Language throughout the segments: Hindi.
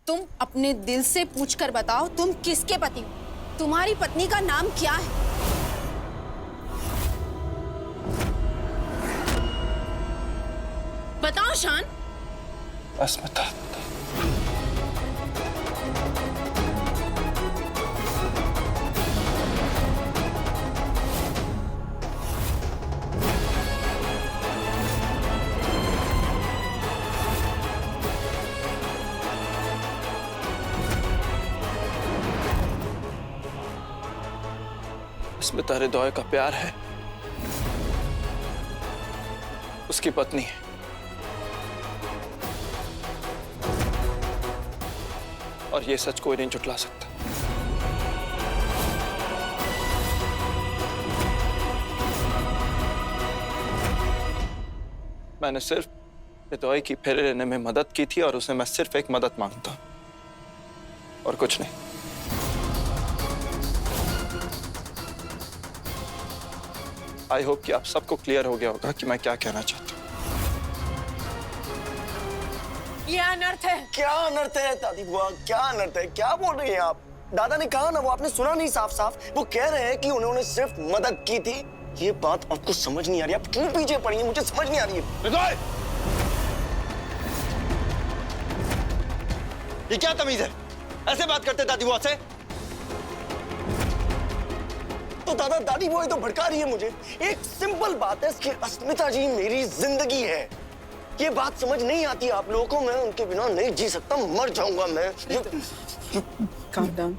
तुम अपने दिल से पूछकर बताओ, तुम किसके पति हो? तुम्हारी पत्नी का नाम क्या है? बताओ शान। अस्मिता। अस्मिता हृदय का प्यार है, उसकी पत्नी है। और ये सच कोई नहीं झुठला सकता। मैंने सिर्फ हृदय की फेरे लेने में मदद की थी और उसे मैं सिर्फ एक मदद मांगता हूं और कुछ नहीं। आई होप कि आप सबको क्लियर हो गया होगा कि मैं क्या कहना चाहता हूं। ये अनर्थ है। क्या अनर्थ है दादी बुआ, क्या अनर्थ है? क्या बोल रही हैं आप? दादा ने कहा ना, वो आपने सुना नहीं साफ साफ? वो कह रहे हैं कि उन्होंने सिर्फ मदद की थी। ये बात आपको समझ नहीं आ रही? आप क्यों पीछे पड़ी हैं? मुझे समझ नहीं आ रही है। ये क्या तमीज है? ऐसे बात करते दादी बुआ से? तो दादा दादी बुआ तो भड़का रही है मुझे। एक सिंपल बात है कि अस्मिता जी मेरी जिंदगी है। ये बात समझ नहीं आती आप लोगों को? मैं उनके बिना नहीं जी सकता, मर जाऊंगा मैं। Calm down.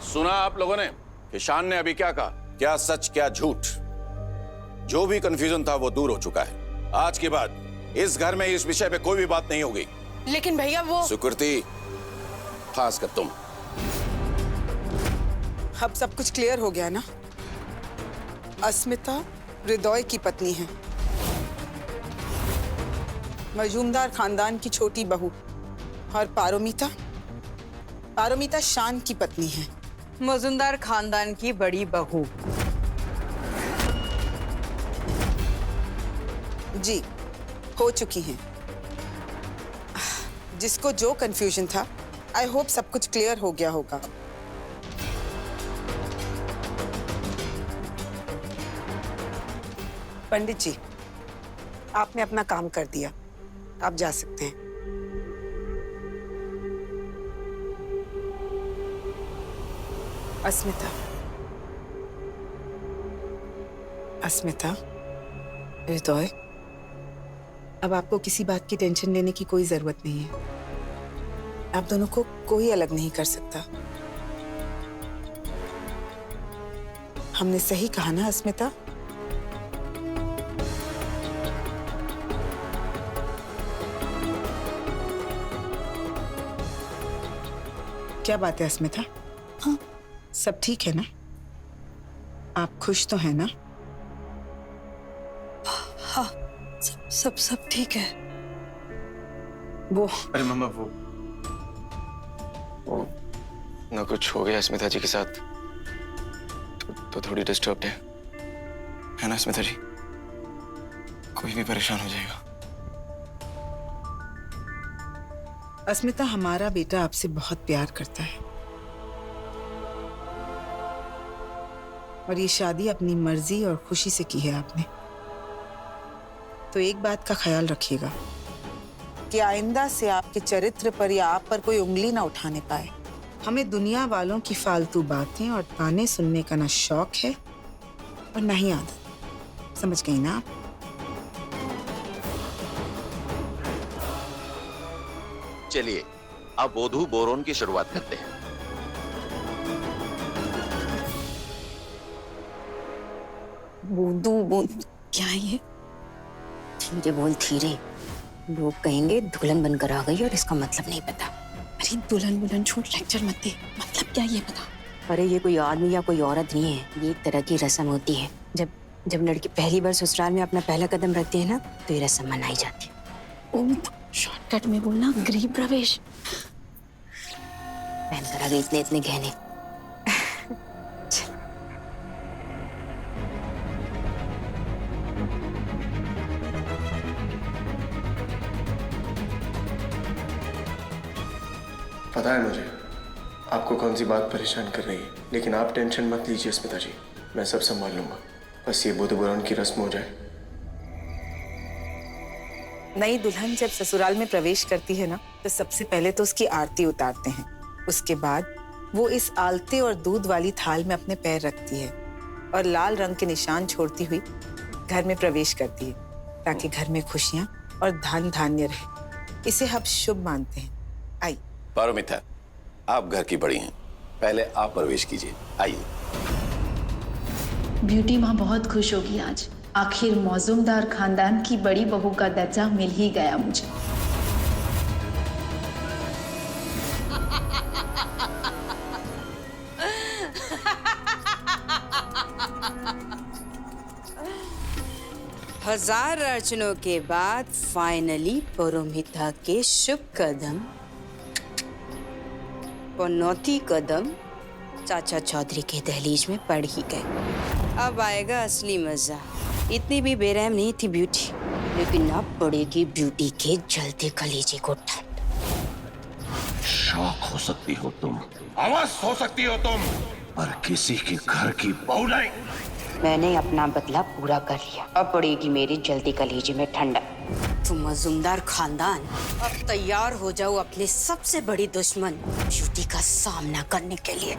सुना आप लोगों ने कि शान ने अभी क्या कहा? क्या सच क्या झूठ? जो भी कंफ्यूजन था वो दूर हो चुका है। आज के बाद इस घर में इस विषय पे कोई भी बात नहीं होगी। लेकिन भैया वो सुकृति, खासकर तुम। अब सब कुछ क्लियर हो गया ना? अस्मिता हृदय की पत्नी है, मजूमदार खानदान की छोटी बहू। और पारोमिता शान की पत्नी है, मजूमदार खानदान की बड़ी बहू। जी हो चुकी हैं। जिसको जो कंफ्यूजन था, आई होप सब कुछ क्लियर हो गया होगा। पंडित जी, आपने अपना काम कर दिया, आप जा सकते हैं। अस्मिता, हृदय, अब आपको किसी बात की टेंशन लेने की कोई जरूरत नहीं है। आप दोनों को कोई अलग नहीं कर सकता। हमने सही कहा ना अस्मिता? क्या बात है अस्मिता? हाँ, सब ठीक है ना? आप खुश तो हैं ना? हाँ, सब ठीक है। वो अरे मम्मा, वो ना कुछ हो गया अस्मिता जी के साथ तो थोड़ी डिस्टर्ब्ड है ना अस्मिता जी? कोई भी परेशान हो जाएगा। अस्मिता, हमारा बेटा आपसे बहुत प्यार करता है और ये शादी अपनी मर्जी और खुशी से की है आपने। तो एक बात का ख्याल रखिएगा कि आइंदा से आपके चरित्र पर या आप पर कोई उंगली ना उठाने पाए। हमें दुनिया वालों की फालतू बातें और ताने सुनने का ना शौक है और ना ही आदत। समझ गई ना आप? चलिए अब बोधू बोरोन की शुरुआत करते हैं। बूंदू क्या है ये? धीरे बोल धीरे, लोग कहेंगे दुल्हन बनकर आ गई और इसका मतलब नहीं पता। अरे दुल्हन छोड़, लेक्चर मत दे। मतलब क्या ये बता। अरे ये कोई आदमी या कोई औरत नहीं है, ये एक तरह की रस्म होती है। जब लड़की पहली बार ससुराल में अपना पहला कदम रखती है ना, तो ये रस्म मनाई जाती है। शॉर्टकट में बोलना, गृह प्रवेश। पहन कर आ गई इतने गहने। पता है मुझे आपको कौन सी बात परेशान कर रही है, लेकिन आप टेंशन मत लीजिए स्मिता जी, मैं सब संभाल लूंगा। बस ये बुध बुरान की रस्म हो जाए। नई दुल्हन जब ससुराल में प्रवेश करती है ना, तो सबसे पहले तो उसकी आरती उतारते हैं। उसके बाद वो इस आलते और दूध वाली थाल में अपने पैर रखती है और लाल रंग के निशान छोड़ती हुई घर में प्रवेश करती है, ताकि घर में खुशियां और धन धान्य रहे। इसे हम शुभ मानते हैं। आई पारोमिता, आप घर की बड़ी हैं, पहले आप प्रवेश कीजिए, आइए। ब्यूटी माँ बहुत खुश होगी आज। आखिर मौजूमदार खानदान की बड़ी बहू का दर्जा मिल ही गया मुझे। हजार अर्चनों के बाद फाइनली पारोमिता के शुभ कदम, पनौती कदम चाचा चौधरी के दहलीज में पड़ ही गए। अब आएगा असली मजा। इतनी भी बेरहम नहीं थी ब्यूटी, लेकिन अब पड़ेगी ब्यूटी के जलते कलेजे को ठंड। शौक हो सकती हो तुम, आवाज हो सकती हो तुम, पर किसी के घर की बहू नहीं। मैंने अपना बदला पूरा कर लिया, अब पड़ेगी मेरी जल्दी कलेजे में ठंडक। तुम मजूमदार खानदान, अब तैयार हो जाओ अपने सबसे बड़ी दुश्मन ब्यूटी का सामना करने के लिए।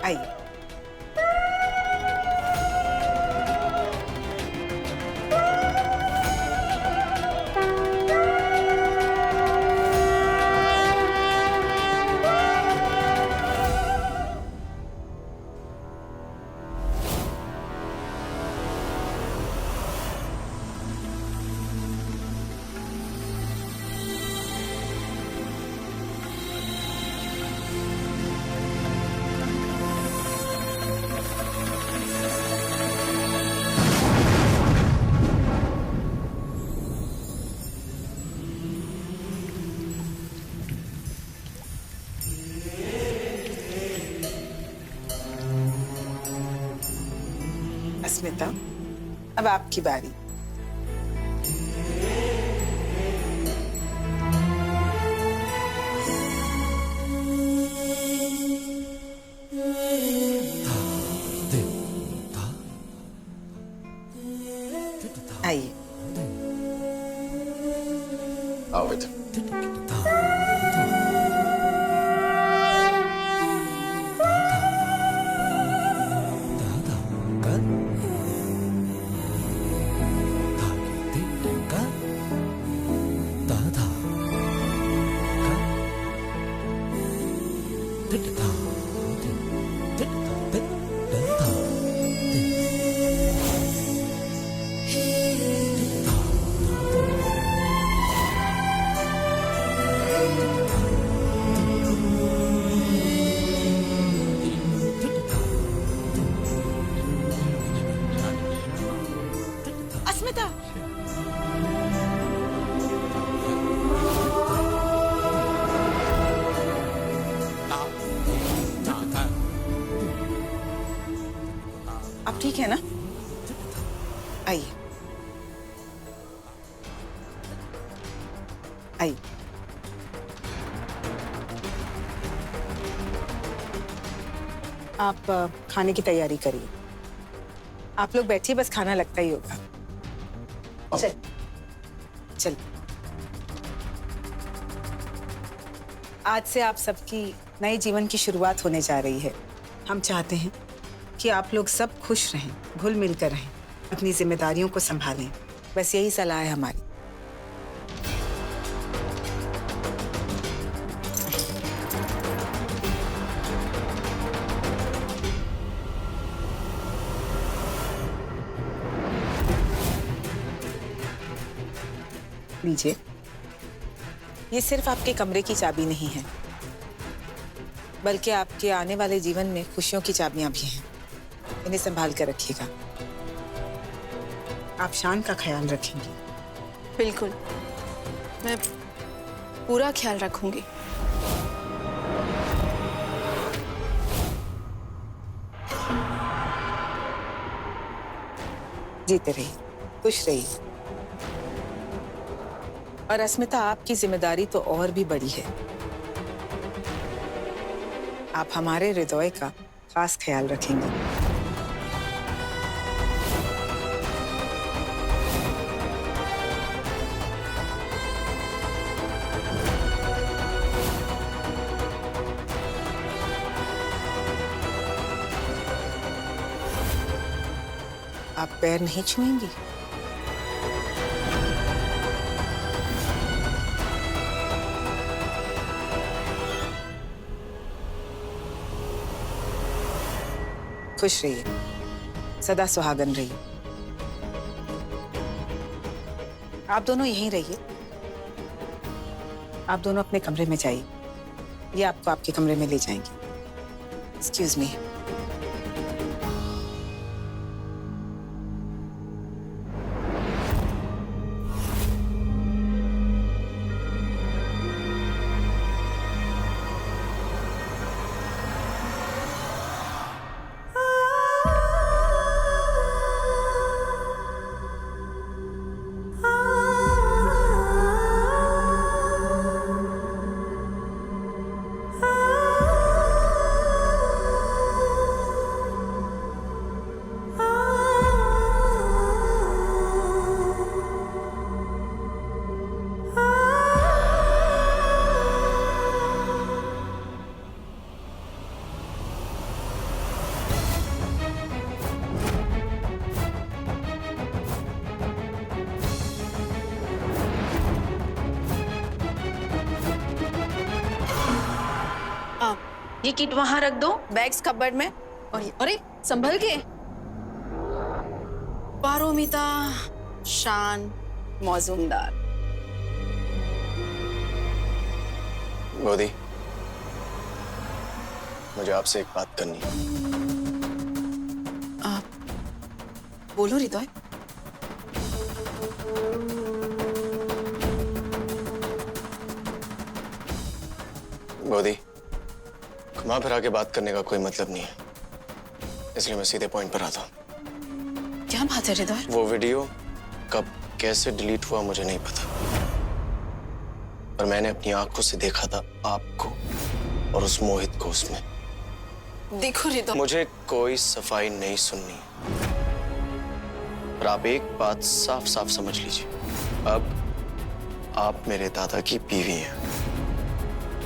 आइए। अस्मिता, अब आपकी बारी। आइए। आओ बेटा। अस्मिता, आप ठीक है ना? आइए। आइए। आप खाने की तैयारी करिए। आप लोग बैठिए, बस खाना लगता ही होगा। चल चल। आज से आप सबकी नए जीवन की शुरुआत होने जा रही है। हम चाहते हैं कि आप लोग सब खुश रहें, घुल मिल कर रहें, अपनी जिम्मेदारियों को संभालें। बस यही सलाह है हमारी। लीजिए, ये सिर्फ आपके कमरे की चाबी नहीं है, बल्कि आपके आने वाले जीवन में खुशियों की चाबियां भी हैं। इन्हें संभाल कर रखिएगा। आप शान का ख्याल रखेंगी। बिल्कुल, मैं पूरा ख्याल रखूंगी। जीते रहिए, खुश रहिए। और अस्मिता, आपकी जिम्मेदारी तो और भी बड़ी है। आप हमारे हृदय का खास ख्याल रखेंगी। आप पैर नहीं छुएंगी? खुश रहिए, सदा सुहागन रहिए। आप दोनों यहीं रहिए। आप दोनों अपने कमरे में जाइए। ये आपको आपके कमरे में ले जाएंगे। Excuse me. ये किट वहां रख दो, बैग्स कबर्ड में। और अरे संभल के। पारोमिता शान मौजूमदार। गोदी, मुझे आपसे एक बात करनी है। बोलो हृदय। गोदी, घुमा फिरा के बात करने का कोई मतलब नहीं है, इसलिए मैं सीधे पॉइंट पर आता हूँ। क्या बात है हृदय? वो वीडियो कब कैसे डिलीट हुआ मुझे नहीं पता, पर मैंने अपनी आंखों से देखा था आपको और उस मोहित को उसमें। देखो हृदय, मुझे कोई सफाई नहीं सुननी, पर आप एक बात साफ साफ समझ लीजिए, अब आप मेरे दादा की बीवी हैं।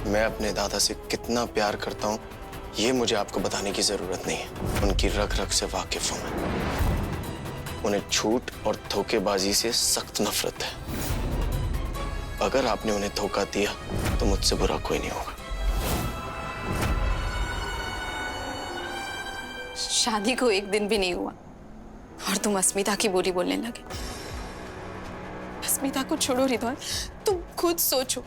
मैं अपने दादा से कितना प्यार करता हूँ ये मुझे आपको बताने की जरूरत नहीं है। उनकी रग रग से वाकिफ हूं मैं। उन्हें झूठ और धोखेबाजी से सख्त नफरत है। अगर आपने उन्हें धोखा दिया तो मुझसे बुरा कोई नहीं होगा। शादी को एक दिन भी नहीं हुआ और तुम अस्मिता की बुरी बोलने लगे। अस्मिता को छोड़ो हृदय, तुम खुद सोचो,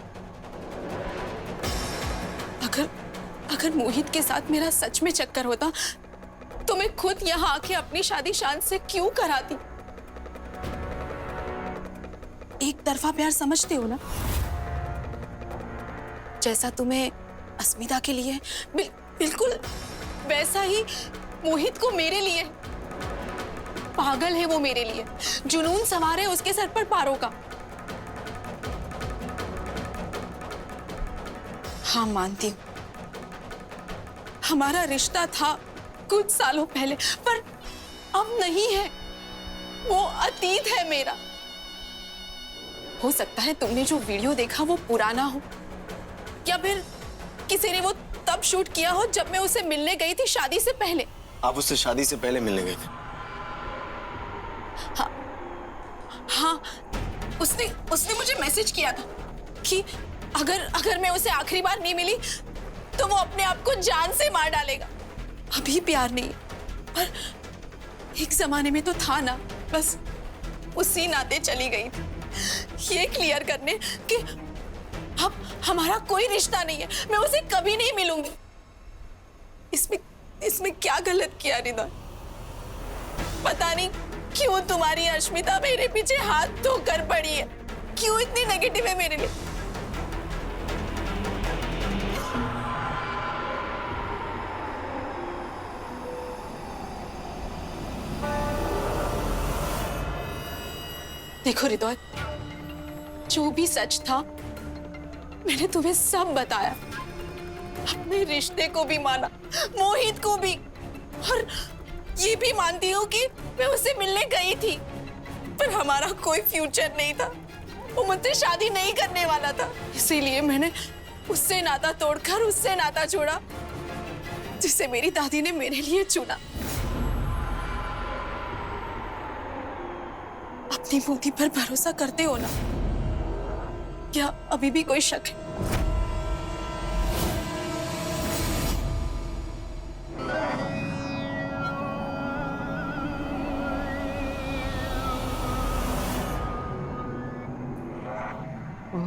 अगर मोहित के साथ मेरा सच में चक्कर होता तो मैं खुद यहाँ आके अपनी शादी शान से क्यों कराती? एक तरफा प्यार समझते हो ना? जैसा तुम्हें अस्मिता के लिए बिल्कुल वैसा ही मोहित को मेरे लिए। पागल है वो मेरे लिए, जुनून सवार है उसके सर पर पारों का। हाँ मानती हूँ, हमारा रिश्ता था कुछ सालों पहले, पर अब नहीं है। वो अतीत है मेरा। हो सकता है तुमने जो वीडियो देखा वो पुराना हो, या फिर किसी ने वो तब शूट किया हो जब मैं उसे मिलने गई थी शादी से पहले। आप उससे शादी से पहले मिलने गए थे? हाँ, उसने मुझे मैसेज किया था कि अगर मैं उसे आखिरी बार नहीं मिली तो वो अपने आप को जान से मार डालेगा। अभी प्यार नहीं, पर एक जमाने में तो था ना। बस उसी नाते चली गई थी, ये क्लियर करने कि अब हमारा कोई रिश्ता नहीं है, मैं उसे कभी नहीं मिलूंगी। इसमें क्या गलत किया हृदय? पता नहीं क्यों तुम्हारी अश्मिता मेरे पीछे हाथ धोकर पड़ी है? क्यों इतनी नेगेटिव है मेरे लिए? देखो रितौल, जो भी सच था मैंने तुम्हें सब बताया। अपने रिश्ते को भी माना, मोहित को भी, और ये भी मानती हूँ कि मैं उससे मिलने गई थी, पर हमारा कोई फ्यूचर नहीं था। वो मुझसे शादी नहीं करने वाला था, इसीलिए मैंने उससे नाता तोड़कर उससे नाता जोड़ा जिसे मेरी दादी ने मेरे लिए चुना। अपनी बुद्धि पर भरोसा करते हो ना? क्या अभी भी कोई शक है?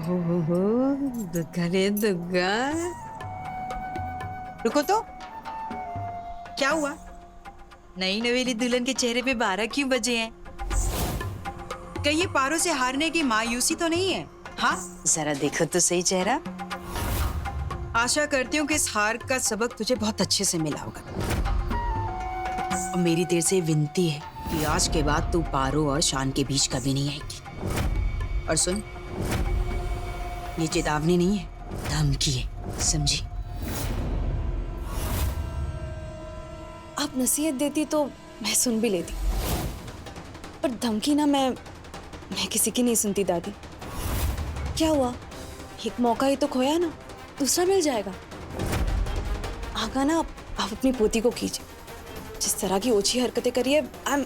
ओहो, दुग्गा रे दुग्गा। रुको तो, क्या हुआ? नई नवेली दुल्हन के चेहरे पे 12 क्यों बजे हैं? कहीं ये पारो से हारने की मायूसी तो नहीं है? हाँ, जरा देखो तो सही चेहरा। आशा करती हूँ कि इस हार का सबक तुझे बहुत अच्छे से मिला होगा। और मेरी तेरे से विनती है कि आज के बाद तू पारो और शान के बीच कभी नहीं आएगी। और सुन, ये चेतावनी नहीं है, धमकी है, समझी? आप नसीहत देती तो मैं सुन भी लेती, पर धमकी ना मैं किसी की नहीं सुनती दादी। क्या हुआ? एक मौका ही तो खोया ना, दूसरा मिल जाएगा। आगा ना आप अपनी पोती को कीजिए। जिस तरह की ओछी हरकतें करिए, आई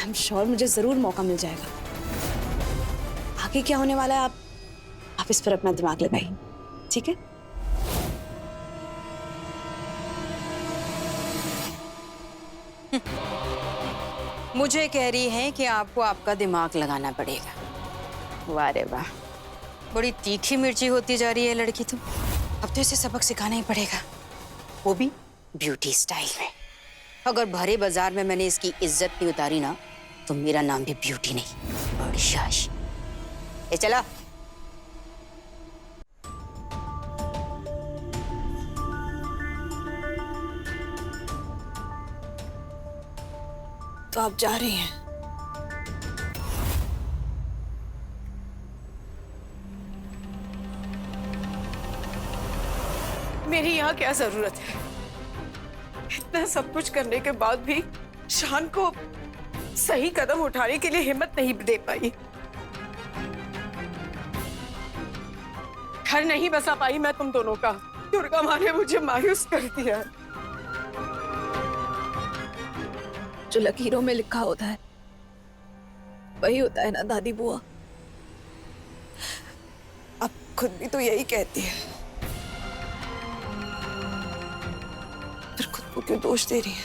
एम श्योर मुझे जरूर मौका मिल जाएगा। आगे क्या होने वाला है आप इस पर अपना दिमाग लगाइए, ठीक है? मुझे कह रही है कि आपको आपका दिमाग लगाना पड़ेगा। वाह रे वाह, बड़ी तीखी मिर्ची होती जा रही है लड़की तो। अब तो इसे सबक सिखाना ही पड़ेगा, वो भी ब्यूटी स्टाइल में। अगर भरे बाजार में मैंने इसकी इज्जत नहीं उतारी ना, तो मेरा नाम भी ब्यूटी नहीं, बड़ी शाश। ए चला। तो आप जा रही हैं? मेरी यहाँ क्या जरूरत है? इतना सब कुछ करने के बाद भी शान को सही कदम उठाने के लिए हिम्मत नहीं दे पाई। घर नहीं बसा पाई मैं तुम दोनों का। दुर्गा माँ ने मुझे मायूस कर दिया। जो लकीरों में लिखा होता है वही होता है ना दादी बुआ? अब खुद भी तो यही कहती है, फिर खुद को क्यों दोष दे रही है?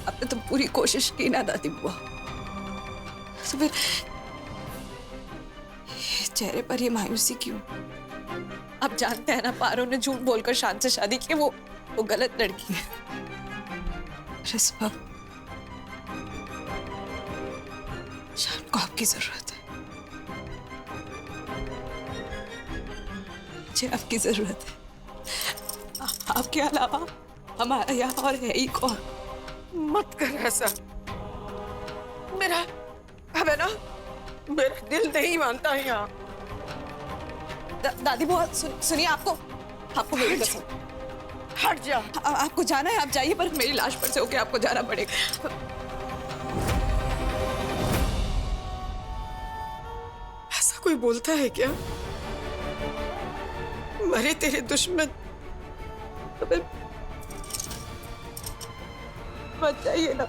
आपने तो पूरी कोशिश की ना दादी बुआ, तो फिर चेहरे पर ये मायूसी क्यों? आप जानते हैं ना, पारो ने झूठ बोलकर शान से शादी की। वो गलत लड़की है। रिस्पा, शान को आपकी जरूरत है, मुझे आपकी जरूरत है। आपके अलावा हमारा यहाँ और है ही कौन? मत कर ऐसा। मेरा अब है ना, मेरा दिल नहीं मानता है यहाँ। दादी बुआ सुनिए, आपको मेरी कसम, हट जा। आपको जाना है आप जाइए, पर मेरी लाश पर से होके आपको जाना पड़ेगा। ऐसा कोई बोलता है क्या? मरे तेरे दुश्मन, तो फिर मत जाइए ना।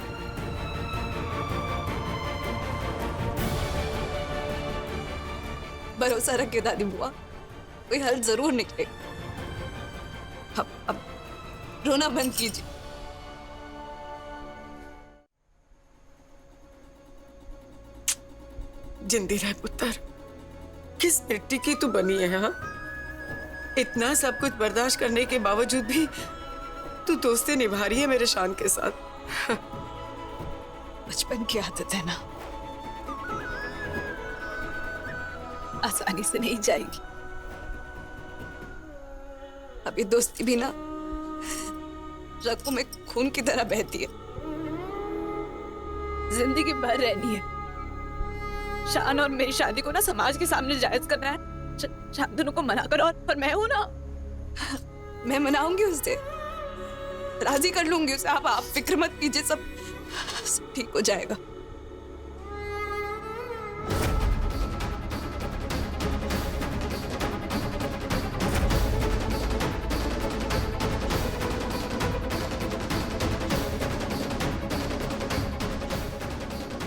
भरोसा रखिए दादी बुआ, कोई हल जरूर निकलेगा। अब रोना बंद कीजिए। जिंदी रह पुत्र, किस मिट्टी की तू बनी है? हाँ, इतना सब कुछ बर्दाश्त करने के बावजूद भी तू दोस्ती निभा रही है मेरे शान के साथ। बचपन की आदत है ना, आसानी से नहीं जाएगी। अब ये दोस्ती भी ना रगों में खून की तरह बहती है, जिंदगी भर रहनी है। शान और मेरी शादी को ना समाज के सामने जायज करना है। शांतनु को मना करो, और मैं हूं ना, मैं मनाऊंगी उसे, राजी कर लूंगी उसे। आप फिक्र मत कीजिए, सब ठीक हो जाएगा।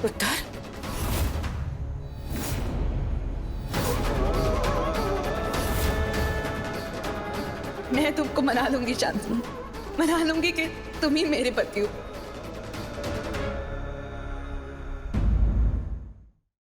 उत्तर मैं तुमको मना लूंगी शांतनु, मना लूंगी कि तुम ही मेरे पति हो।